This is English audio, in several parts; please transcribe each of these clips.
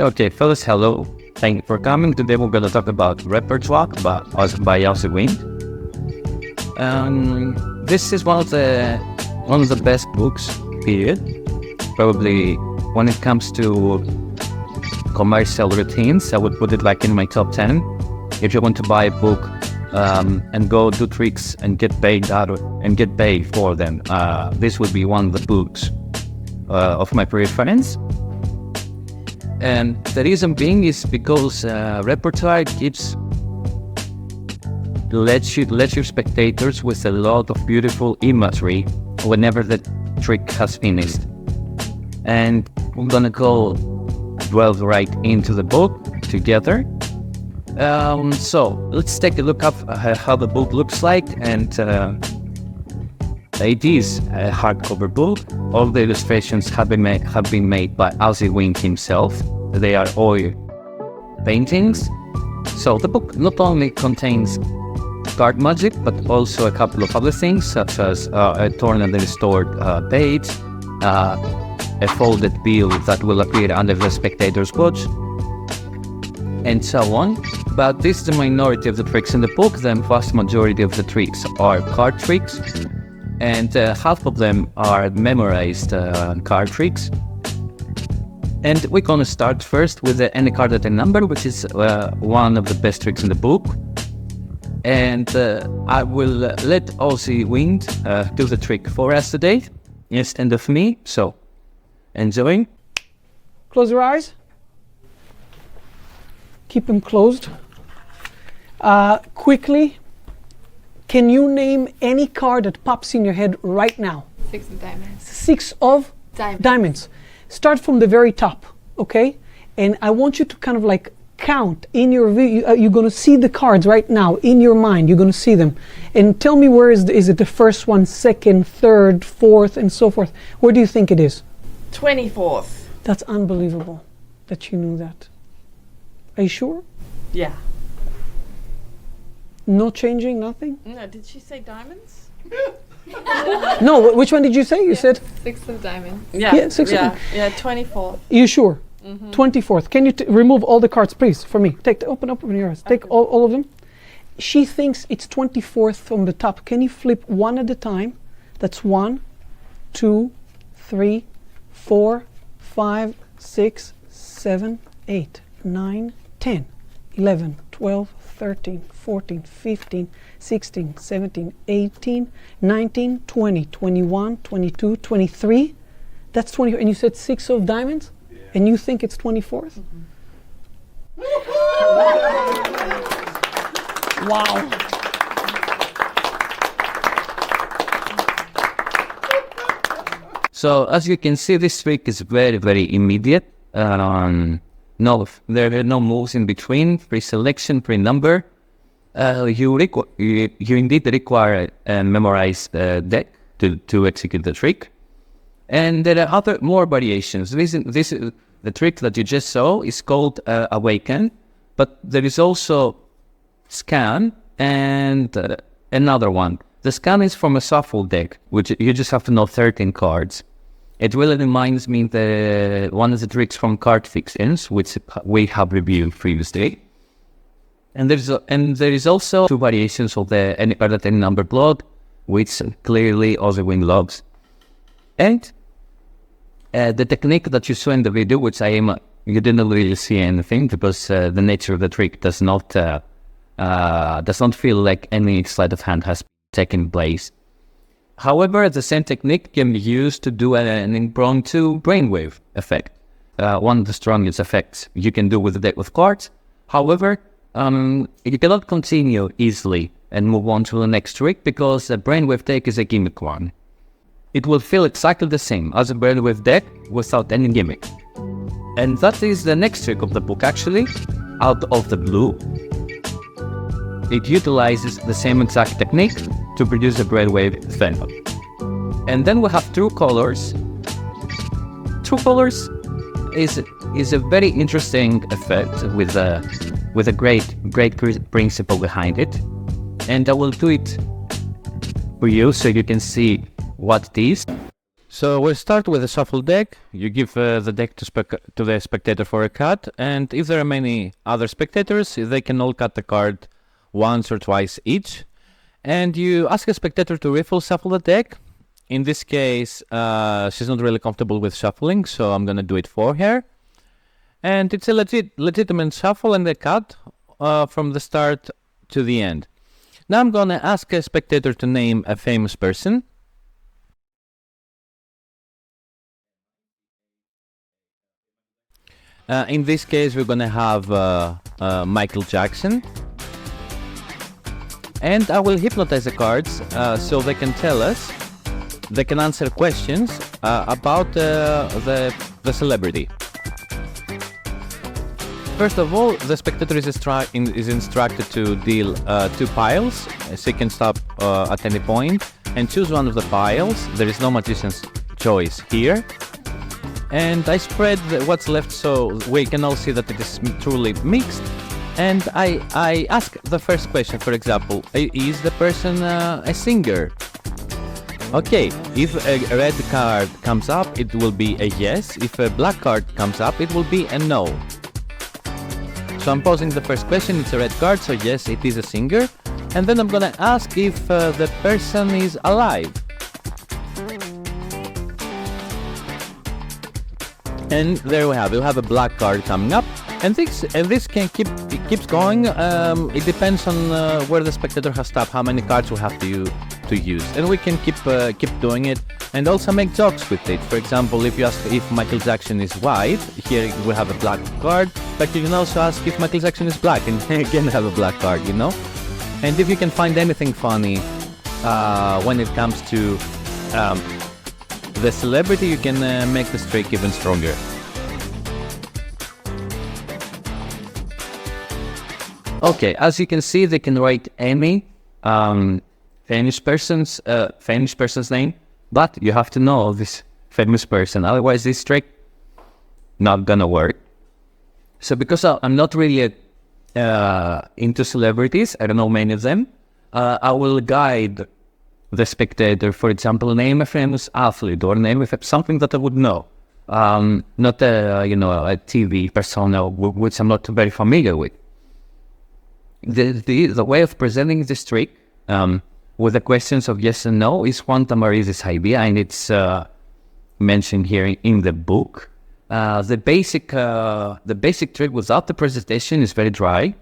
Okay, fellas, hello. Thank you for coming. Today we're going to talk about Repertoire by Asi Wind. This is one of the best books, period. Probably when it comes to commercial routines, I would put it like in my top 10. If you want to buy a book and go do tricks and get paid for them, this would be one of the books of my preference. And the reason being is because Repertoire lets your spectators with a lot of beautiful imagery whenever the trick has finished. And we're gonna go delve right into the book together. So let's take a look at how the book looks like. And it is a hardcover book. All the illustrations have been made by Asi Wind himself. They are oil paintings. So the book not only contains card magic, but also a couple of other things, such as a torn and restored page, a folded bill that will appear under the spectator's watch, and so on. But this is the minority of the tricks in the book. The vast majority of the tricks are card tricks, and half of them are memorized card tricks. And we're going to start first with the any card at a number, which is one of the best tricks in the book. And I will let Asi Wind do the trick for us today instead of me. So, enjoy. Close your eyes. Keep them closed. Quickly, can you name any card that pops in your head right now? 6 of diamonds. 6 of diamonds. Start from the very top, okay? And I want you to kind of like count in your view. You're going to see the cards right now in your mind. You're going to see them. And tell me where is it the first one, second, third, fourth, and so forth. Where do you think it is? 24th. That's unbelievable that you knew that. Are you sure? Yeah. No changing, nothing? No, did she say diamonds? No, which one did you say? You said? 6 of diamonds. Yeah, 6 of diamonds. Yeah, 24th. You sure? 24th. Can you remove all the cards, please, for me? Open your eyes. Take all of them. She thinks it's 24th from the top. Can you flip one at a time? That's 1, 2, 3, 4, 5, 6, 7, 8, 9, 10, 11, 12, 13, 14, 15, 16, 17, 18, 19, 20, 21, 22, 23. That's 20. And you said 6 of diamonds? Yeah. And you think it's 24th? Wow. So as you can see, this trick is very, very immediate. No, there are no moves in between, pre-selection, pre-number. You indeed require a memorized deck to execute the trick. And there are other more variations. The trick that you just saw is called Awaken, but there is also Scan and another one. The Scan is from a shuffle deck, which you just have to know 13 cards. It really reminds me one of the tricks from card fixings, which we have reviewed previously. And there is also 2 variations of the any card at any number block, which clearly Asi Wind loves. And the technique that you saw in the video, which you didn't really see anything because the nature of the trick does not feel like any sleight of hand has taken place. However, the same technique can be used to do an impromptu brainwave effect, one of the strongest effects you can do with a deck of cards. However, you cannot continue easily and move on to the next trick because the brainwave deck is a gimmick one. It will feel exactly the same as a brainwave deck without any gimmick. And that is the next trick of the book actually, Out of the Blue. It utilizes the same exact technique to produce a brainwave effect. And then we have True Colors. True Colors is a very interesting effect with a great principle behind it. And I will do it for you so you can see what it is. So we'll start with a shuffle deck. You give the deck to the spectator for a cut, and if there are many other spectators, they can all cut the card once or twice each. And you ask a spectator to shuffle the deck. In this case, she's not really comfortable with shuffling, so I'm gonna do it for her. And it's a legitimate shuffle and a cut from the start to the end. Now I'm gonna ask a spectator to name a famous person. In this case, we're gonna have Michael Jackson. And I will hypnotize the cards so they can tell us, they can answer questions about the celebrity. First of all, the spectator is instructed to deal 2 piles, so he can stop at any point and choose one of the piles. There is no magician's choice here. And I spread what's left so we can all see that it is truly mixed. And I ask the first question, for example, is the person a singer? Okay, if a red card comes up, it will be a yes. If a black card comes up, it will be a no. So I'm posing the first question, it's a red card, so yes, it is a singer. And then I'm gonna ask if the person is alive. And there we have it. We have a black card coming up, and this can keeps going. It depends on where the spectator has stopped, how many cards we have to use, and we can keep doing it, and also make jokes with it. For example, if you ask if Michael Jackson is white, here we have a black card, but you can also ask if Michael Jackson is black, and again have a black card, you know. And if you can find anything funny when it comes to the celebrity, you can make the streak even stronger. Okay, as you can see, they can write any famous person's name, but you have to know this famous person, otherwise this trick not gonna work. So because I'm not really into celebrities, I don't know many of them, I will guide the spectator, for example, name a famous athlete or name something that I would know, not a TV persona which I'm not very familiar with. The way of presenting this trick with the questions of yes and no is Juan Tamariz's idea, and it's mentioned here in the book. The basic trick without the presentation is very dry,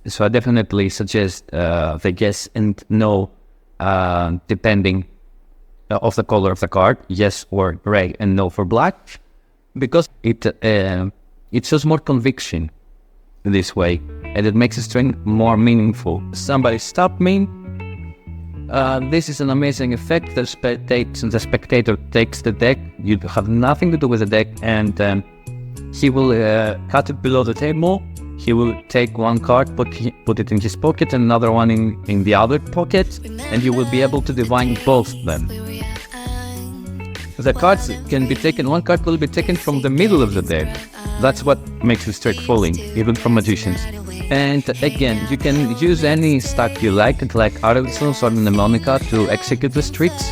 so I definitely suggest the yes and no depending of the color of the card, yes for gray and no for black, because it shows more conviction this way, and it makes the string more meaningful. Somebody stop me. This is an amazing effect. The spectator takes the deck. You have nothing to do with the deck, and he will cut it below the table. He will take one card, put it in his pocket, and another one in the other pocket, and you will be able to divine both of them. The cards can be taken, one card will be taken from the middle of the deck. That's what makes this trick falling, even from magicians. And again, you can use any stack you like Arvidsons or mnemonica to execute the tricks.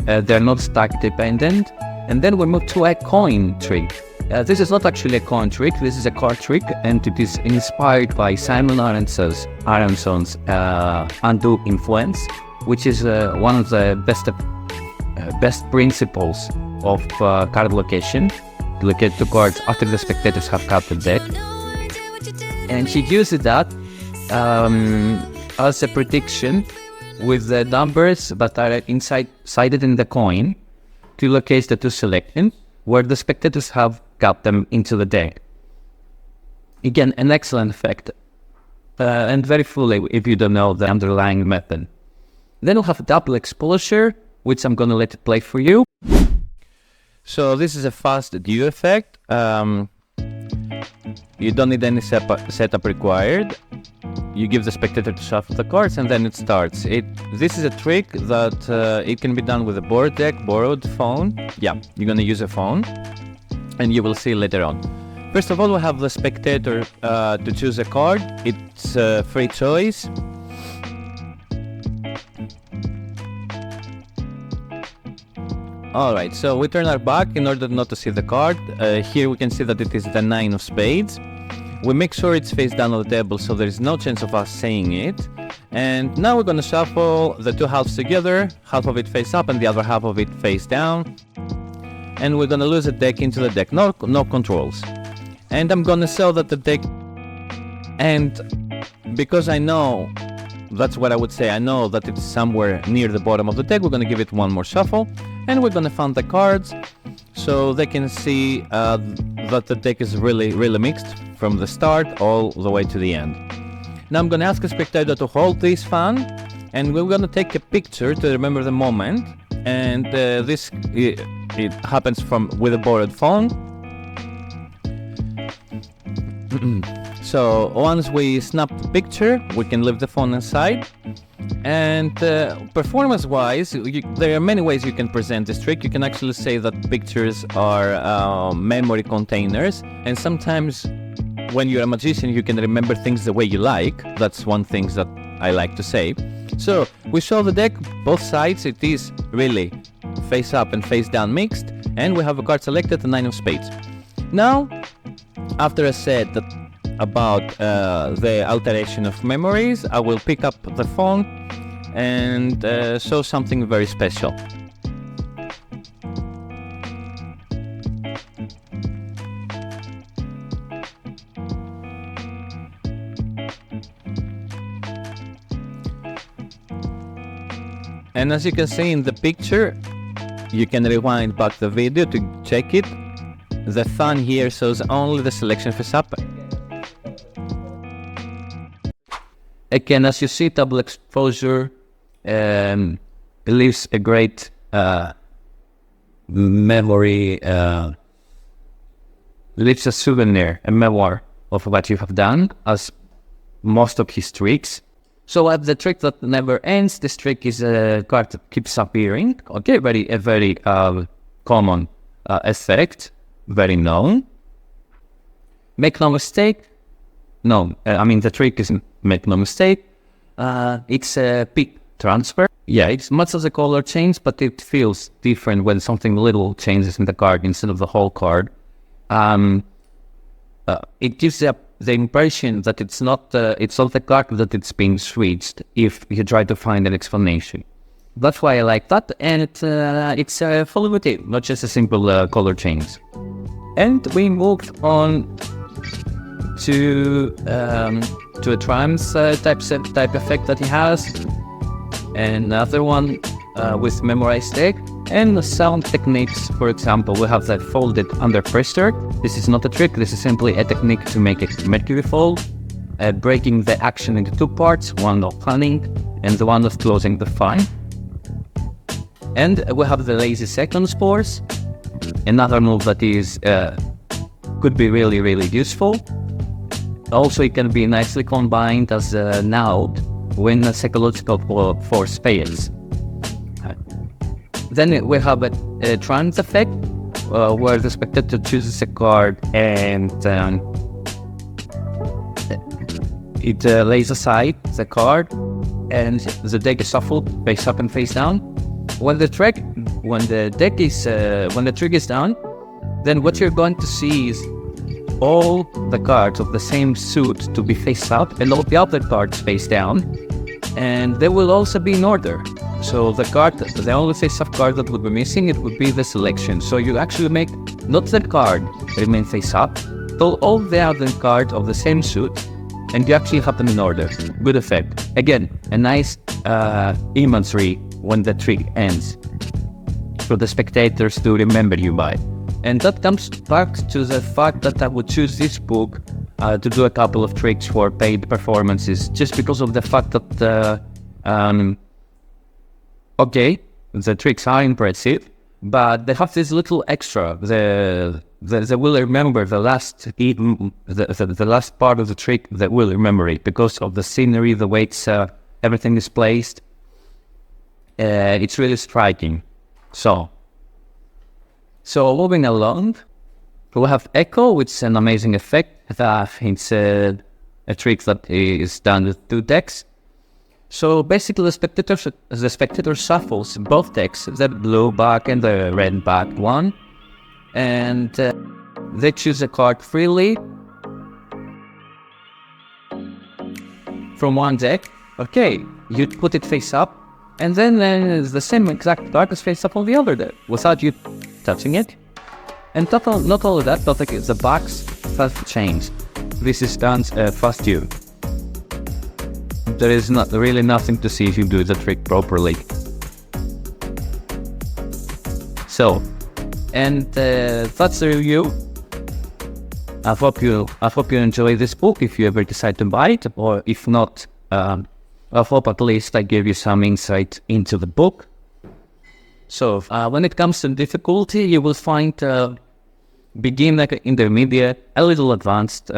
They're not stack dependent. And then we move to a coin trick. This is not actually a coin trick, this is a card trick, and it is inspired by Simon Aronson's undue influence, which is one of the best principles of card location. Locate 2 cards after the spectators have cut the deck. And he uses that as a prediction with the numbers that are sided in the coin to locate the 2 selections where the spectators have got them into the deck. Again, an excellent effect and very fully if you don't know the underlying method. Then we'll have double exposure, which I'm going to let it play for you. So this is a fast duo effect. You don't need any setup required. You give the spectator to shuffle the cards and then it starts. This is a trick that it can be done with a board deck, borrowed phone. Yeah, you're gonna use a phone and you will see later on. First of all, we have the spectator to choose a card. It's a free choice. All right, so we turn our back in order not to see the card. Here we can see that it is the 9 of spades. We make sure it's face down on the table so there is no chance of us saying it. And now we're going to shuffle the two halves together, half of it face up and the other half of it face down. And we're going to lose a deck into the deck, no controls. And I'm going to sell that the deck, and because I know, that's what I would say, I know that it's somewhere near the bottom of the deck, we're going to give it one more shuffle, and we're going to find the cards so they can see that the deck is really mixed from the start all the way to the end. Now I'm going to ask a spectator to hold this fan, and we're going to take a picture to remember the moment, and this it happens with a borrowed phone. So once we snap the picture, we can leave the phone inside. And performance-wise, there are many ways you can present this trick. You can actually say that pictures are memory containers, and sometimes when you're a magician, you can remember things the way you like. That's one thing that I like to say. So we show the deck, both sides. It is really face up and face down mixed, and we have a card selected, the 9 of spades. Now, after I said that about the alteration of memories, I will pick up the phone and show something very special. And as you can see in the picture, you can rewind back the video to check it. The fan here shows only the selection face up. Again, as you see, double exposure leaves a great memory, leaves a souvenir, a memoir of what you have done, as most of his tricks. So the trick that never ends, this trick is a card that keeps appearing. Okay, a very common effect, very known. Make no mistake. No, the trick is make no mistake. It's a peak transfer. Yeah, it's much as a color change, but it feels different when something little changes in the card instead of the whole card. It gives the impression that it's not the card that it's being switched if you try to find an explanation. That's why I like that, and it's fully motive, not just a simple color change. And we moved on to a trance type effect that he has, another one with memorized deck, and the sound techniques. For example, we have that folded under pressure. This is not a trick, this is simply a technique to make a Mercury fold, breaking the action into two parts, one of planning and the one of closing the fine. And we have the lazy seconds force, another move that is could be really useful. Also, it can be nicely combined as a node when a psychological force fails. Then we have a trance effect, where the spectator chooses a card and it lays aside the card, and the deck is shuffled face up and face down. When the trick is down, then what you're going to see is all the cards of the same suit to be face up and all the other cards face down, and they will also be in order. So the only face-up card that would be missing, it would be the selection. So you actually make not that card remain face up, but all the other cards of the same suit, and you actually have them in order. Good effect. Again, a nice imagery when the trick ends, for the spectators to remember you by. And that comes back to the fact that I would choose this book to do a couple of tricks for paid performances, just because of the fact that okay, the tricks are impressive, but they have this little extra. They will remember the last part of the trick. They will remember it because of the scenery, the way everything is placed. It's really striking. So moving along, we have Echo, which is an amazing effect. It's a trick that is done with two decks. So basically, the spectator shuffles both decks, the blue back and the red back one, and they choose a card freely from one deck. Okay, you put it face up, and then the same exact card is face up on the other deck without you touching it. And not only that, but the backs have changed. This is done fast you. There is not really nothing to see if you do the trick properly. So, and that's the review. I hope you enjoy this book if you ever decide to buy it, or if not, I hope at least I gave you some insight into the book. So when it comes to difficulty, you will find beginner, intermediate, a little advanced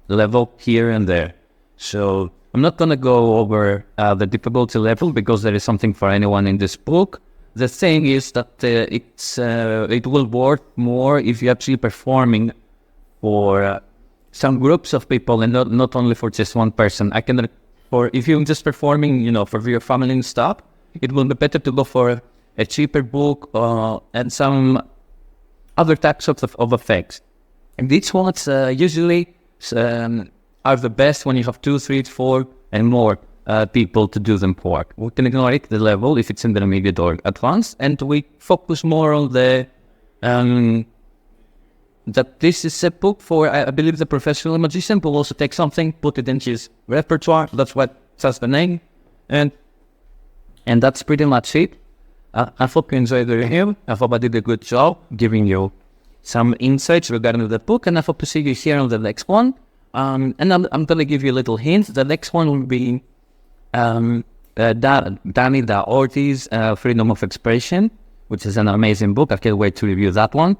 level here and there. So I'm not going to go over the difficulty level because there is something for anyone in this book. The thing is that it will work more if you're actually performing for some groups of people and not only for just one person. If you're just performing, for your family and stuff, it will be better to go for a cheaper book and some other types of effects. And these ones usually are the best when you have 2, 3, 4 and more people to do them for. We can ignore the level if it's intermediate or advanced, and we focus more on that this is a book for, I believe, the professional magician will also take something, put it in his repertoire. That's the name, and that's pretty much it. I hope you enjoyed the review. I hope I did a good job giving you some insights regarding the book, and I hope to see you here on the next one. And I'm going to give you a little hint. The next one will be Danny Da Ortiz, Freedom of Expression, which is an amazing book. I can't wait to review that one.